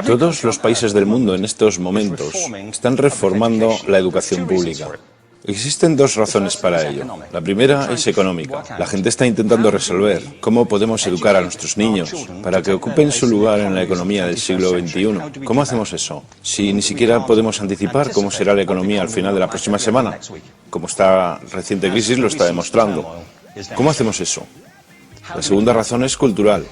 Todos los países del mundo en estos momentos están reformando la educación pública. Existen dos razones para ello. La primera es económica. La gente está intentando resolver cómo podemos educar a nuestros niños para que ocupen su lugar en la economía del siglo XXI. ¿Cómo hacemos eso? Si ni siquiera podemos anticipar cómo será la economía al final de la próxima semana, como esta reciente crisis lo está demostrando. ¿Cómo hacemos eso? La segunda razón es cultural.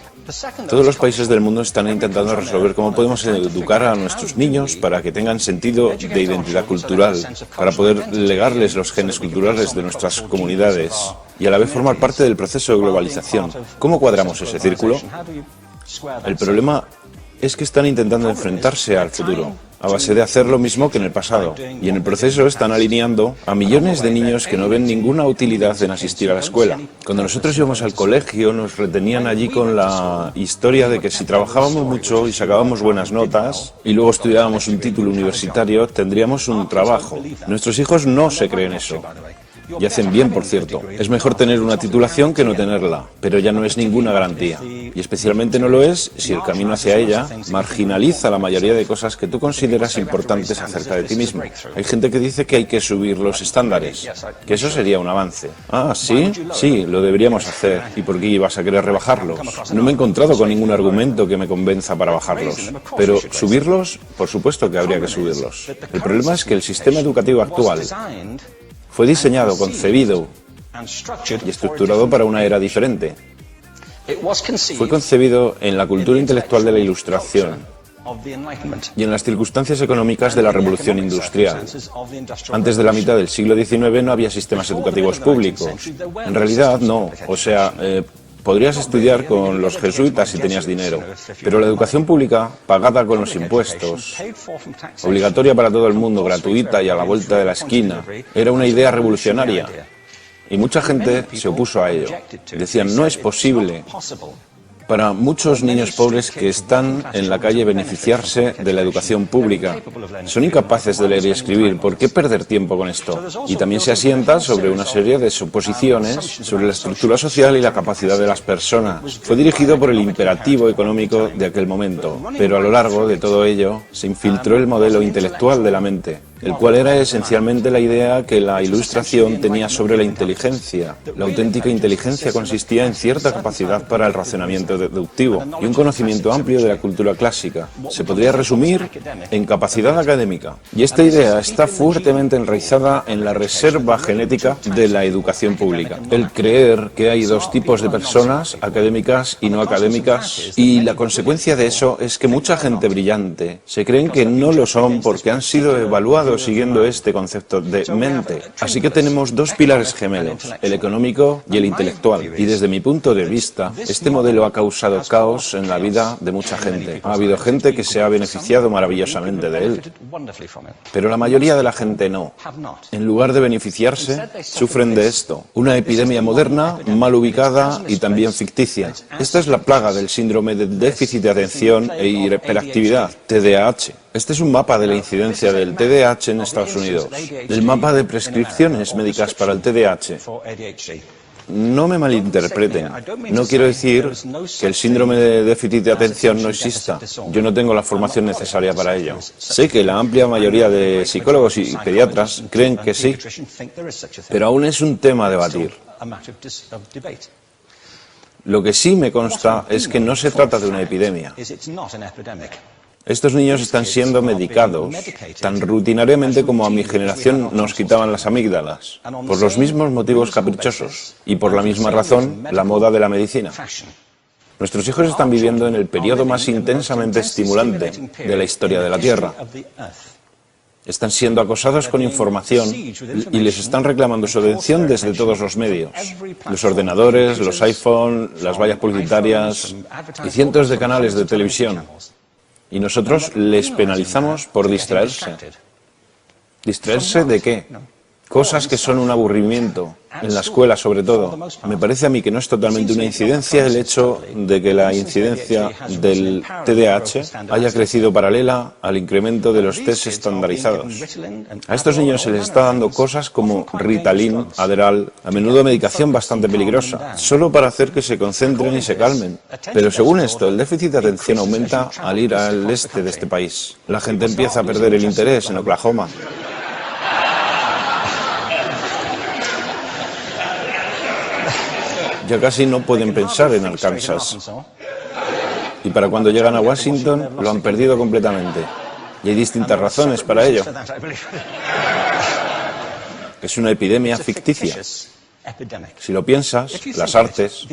Todos los países del mundo están intentando resolver cómo podemos educar a nuestros niños para que tengan sentido de identidad cultural, para poder legarles los genes culturales de nuestras comunidades y a la vez formar parte del proceso de globalización. ¿Cómo cuadramos ese círculo? El problema es que están intentando enfrentarse al futuro, a base de hacer lo mismo que en el pasado. Y en el proceso están alineando a millones de niños que no ven ninguna utilidad en asistir a la escuela. Cuando nosotros íbamos al colegio nos retenían allí con la historia de que si trabajábamos mucho y sacábamos buenas notas y luego estudiábamos un título universitario, tendríamos un trabajo. Nuestros hijos no se creen eso. Y hacen bien, por cierto. Es mejor tener una titulación que no tenerla, pero ya no es ninguna garantía. Y especialmente no lo es si el camino hacia ella marginaliza la mayoría de cosas que tú consideras importantes acerca de ti mismo. Hay gente que dice que hay que subir los estándares, que eso sería un avance. Ah, ¿sí? Sí, lo deberíamos hacer. ¿Y por qué ibas a querer rebajarlos? No me he encontrado con ningún argumento que me convenza para bajarlos. Pero subirlos, por supuesto que habría que subirlos. El problema es que el sistema educativo actual fue diseñado, concebido y estructurado para una era diferente. Fue concebido en la cultura intelectual de la Ilustración y en las circunstancias económicas de la Revolución Industrial. Antes de la mitad del siglo XIX no había sistemas educativos públicos. En realidad no, o sea, podrías estudiar con los jesuitas si tenías dinero, pero la educación pública, pagada con los impuestos, obligatoria para todo el mundo, gratuita y a la vuelta de la esquina, era una idea revolucionaria. Y mucha gente se opuso a ello. Decían, no es posible para muchos niños pobres que están en la calle beneficiarse de la educación pública. Son incapaces de leer y escribir. ¿Por qué perder tiempo con esto? Y también se asienta sobre una serie de suposiciones sobre la estructura social y la capacidad de las personas. Fue dirigido por el imperativo económico de aquel momento, pero a lo largo de todo ello se infiltró el modelo intelectual de la mente, el cual era esencialmente la idea que la Ilustración tenía sobre la inteligencia. La auténtica inteligencia consistía en cierta capacidad para el razonamiento deductivo y un conocimiento amplio de la cultura clásica. Se podría resumir en capacidad académica. Y esta idea está fuertemente enraizada en la reserva genética de la educación pública. El creer que hay dos tipos de personas, académicas y no académicas, y la consecuencia de eso es que mucha gente brillante se creen que no lo son porque han sido evaluados siguiendo este concepto de mente. Así que tenemos dos pilares gemelos, el económico y el intelectual. Y desde mi punto de vista, este modelo ha causado caos en la vida de mucha gente. Ha habido gente que se ha beneficiado maravillosamente de él, pero la mayoría de la gente no. En lugar de beneficiarse, sufren de esto. Una epidemia moderna, mal ubicada y también ficticia. Esta es la plaga del síndrome de déficit de atención e hiperactividad, TDAH. Este es un mapa de la incidencia del TDAH en Estados Unidos, del mapa de prescripciones médicas para el TDAH. No me malinterpreten, no quiero decir que el síndrome de déficit de atención no exista. Yo no tengo la formación necesaria para ello. Sé que la amplia mayoría de psicólogos y pediatras creen que sí, pero aún es un tema a debatir. Lo que sí me consta es que no se trata de una epidemia. Estos niños están siendo medicados tan rutinariamente como a mi generación nos quitaban las amígdalas, por los mismos motivos caprichosos y por la misma razón, la moda de la medicina. Nuestros hijos están viviendo en el periodo más intensamente estimulante de la historia de la Tierra. Están siendo acosados con información y les están reclamando su atención desde todos los medios. Los ordenadores, los iPhone, las vallas publicitarias y cientos de canales de televisión. Y nosotros les penalizamos por distraerse. ¿Distraerse de qué? Cosas que son un aburrimiento, en la escuela sobre todo. Me parece a mí que no es totalmente una incidencia el hecho de que la incidencia del TDAH haya crecido paralela al incremento de los test estandarizados. A estos niños se les está dando cosas como Ritalin, Adderall, a menudo medicación bastante peligrosa, solo para hacer que se concentren y se calmen. Pero según esto, el déficit de atención aumenta al ir al este de este país. La gente empieza a perder el interés en Oklahoma. Ya casi no pueden pensar en Arkansas. Y para cuando llegan a Washington, lo han perdido completamente. Y hay distintas razones para ello. Es una epidemia ficticia. Si lo piensas, las artes,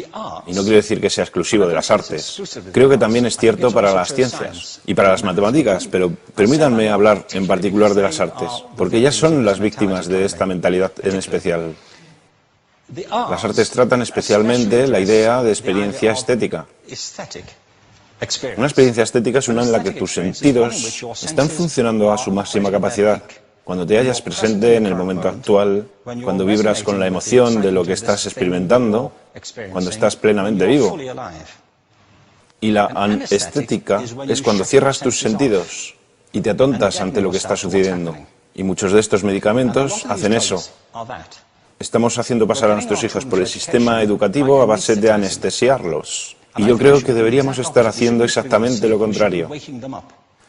y no quiero decir que sea exclusivo de las artes, creo que también es cierto para las ciencias y para las matemáticas, pero permítanme hablar en particular de las artes, porque ellas son las víctimas de esta mentalidad en especial. Las artes tratan especialmente la idea de experiencia estética. Una experiencia estética es una en la que tus sentidos están funcionando a su máxima capacidad. Cuando te hallas presente en el momento actual, cuando vibras con la emoción de lo que estás experimentando, cuando estás plenamente vivo. Y la anestética es cuando cierras tus sentidos y te atontas ante lo que está sucediendo. Y muchos de estos medicamentos hacen eso. Estamos haciendo pasar a nuestros hijos por el sistema educativo a base de anestesiarlos. Y yo creo que deberíamos estar haciendo exactamente lo contrario.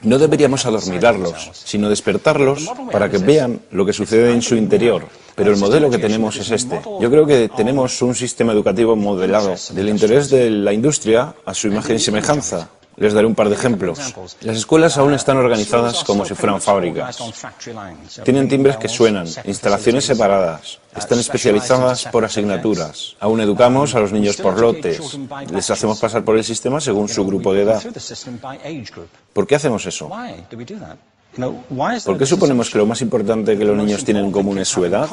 No deberíamos adormilarlos, sino despertarlos para que vean lo que sucede en su interior. Pero el modelo que tenemos es este. Yo creo que tenemos un sistema educativo modelado del interés de la industria a su imagen y semejanza. Les daré un par de ejemplos. Las escuelas aún están organizadas como si fueran fábricas. Tienen timbres que suenan, instalaciones separadas, están especializadas por asignaturas. Aún educamos a los niños por lotes. Les hacemos pasar por el sistema según su grupo de edad. ¿Por qué hacemos eso? ¿Por qué suponemos que lo más importante que los niños tienen en común es su edad?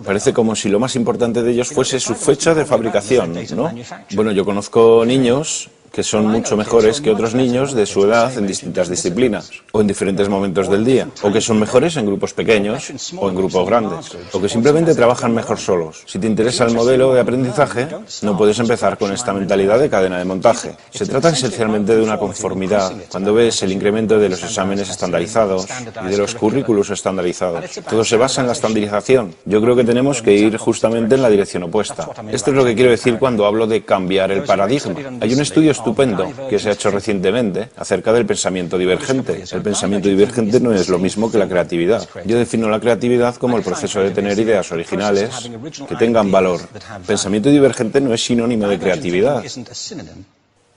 Parece como si lo más importante de ellos fuese su fecha de fabricación, ¿no? Bueno, yo conozco niños que son mucho mejores que otros niños de su edad en distintas disciplinas, o en diferentes momentos del día, o que son mejores en grupos pequeños, o en grupos grandes, o que simplemente trabajan mejor solos. Si te interesa el modelo de aprendizaje, no puedes empezar con esta mentalidad de cadena de montaje. Se trata esencialmente de una conformidad. Cuando ves el incremento de los exámenes estandarizados y de los currículos estandarizados, todo se basa en la estandarización. Yo creo que tenemos que ir justamente en la dirección opuesta. Esto es lo que quiero decir cuando hablo de cambiar el paradigma. Hay un estudio estupendo que se ha hecho recientemente acerca del pensamiento divergente. El pensamiento divergente no es lo mismo que la creatividad. Yo defino la creatividad como el proceso de tener ideas originales que tengan valor. Pensamiento divergente no es sinónimo de creatividad,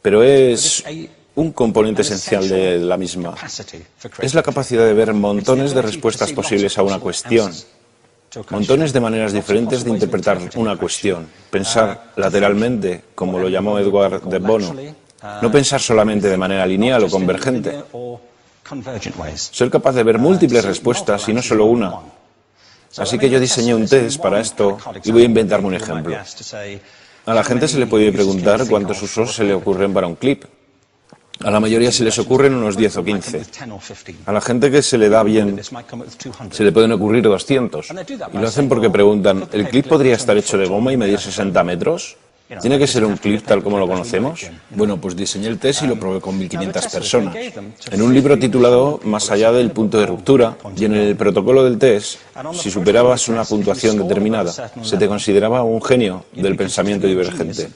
pero es un componente esencial de la misma. Es la capacidad de ver montones de respuestas posibles a una cuestión. Montones de maneras diferentes de interpretar una cuestión. Pensar lateralmente, como lo llamó Edward de Bono. No pensar solamente de manera lineal o convergente. Ser capaz de ver múltiples respuestas y no solo una. Así que yo diseñé un test para esto y voy a inventarme un ejemplo. A la gente se le puede preguntar cuántos usos se le ocurren para un clip. A la mayoría se les ocurren unos 10 o 15. A la gente que se le da bien, se le pueden ocurrir 200. Y lo hacen porque preguntan, ¿el clip podría estar hecho de goma y medir 60 metros? ¿Tiene que ser un clip tal como lo conocemos? Bueno, pues diseñé el test y lo probé con 1.500 personas. En un libro titulado Más allá del punto de ruptura, y en el protocolo del test, si superabas una puntuación determinada, se te consideraba un genio del pensamiento divergente.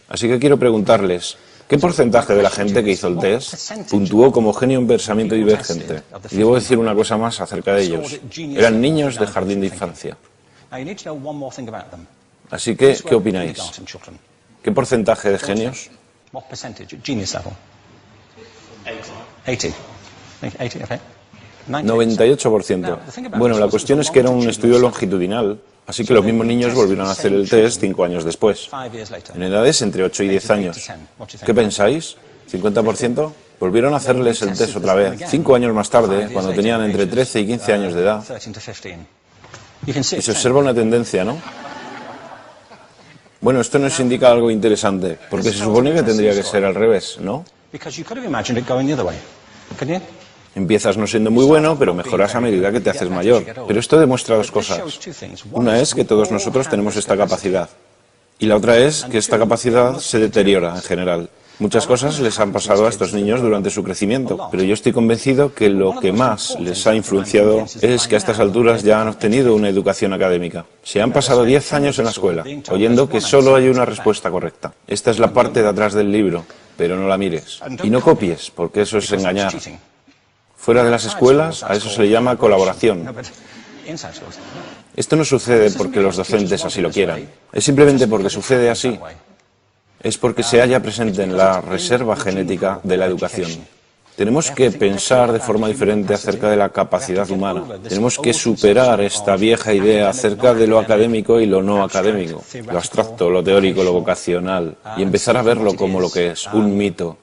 Así que quiero preguntarles, ¿qué porcentaje de la gente que hizo el test puntuó como genio en pensamiento divergente? Y debo decir una cosa más acerca de ellos. Eran niños de jardín de infancia. Así que, ¿qué opináis? ¿Qué porcentaje de genios? 98%. Bueno, la cuestión es que era un estudio longitudinal, así que los mismos niños volvieron a hacer el test 5 años después, en edades entre 8 y 10 años. ¿Qué pensáis? ¿50%? Volvieron a hacerles el test otra vez, 5 años más tarde, cuando tenían entre 13 y 15 años de edad. Y se observa una tendencia, ¿no? Bueno, esto nos indica algo interesante, porque se supone que tendría que ser al revés, ¿no? Empiezas no siendo muy bueno, pero mejoras a medida que te haces mayor. Pero esto demuestra dos cosas. Una es que todos nosotros tenemos esta capacidad. Y la otra es que esta capacidad se deteriora en general. Muchas cosas les han pasado a estos niños durante su crecimiento, pero yo estoy convencido que lo que más les ha influenciado es que a estas alturas ya han obtenido una educación académica. Se han pasado 10 años en la escuela, oyendo que solo hay una respuesta correcta. Esta es la parte de atrás del libro, pero no la mires. Y no copies, porque eso es engañar. Fuera de las escuelas, a eso se le llama colaboración. Esto no sucede porque los docentes así lo quieran. Es simplemente porque sucede así. Es porque se halla presente en la reserva genética de la educación. Tenemos que pensar de forma diferente acerca de la capacidad humana. Tenemos que superar esta vieja idea acerca de lo académico y lo no académico, lo abstracto, lo teórico, lo vocacional, y empezar a verlo como lo que es, un mito.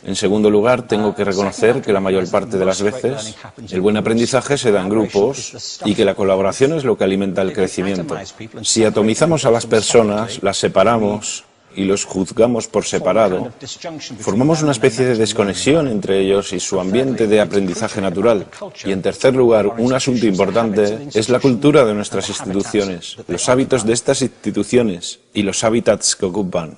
En segundo lugar, tengo que reconocer que la mayor parte de las veces el buen aprendizaje se da en grupos y que la colaboración es lo que alimenta el crecimiento. Si atomizamos a las personas, las separamos y los juzgamos por separado, formamos una especie de desconexión entre ellos y su ambiente de aprendizaje natural. Y en tercer lugar, un asunto importante es la cultura de nuestras instituciones, los hábitos de estas instituciones y los hábitats que ocupan.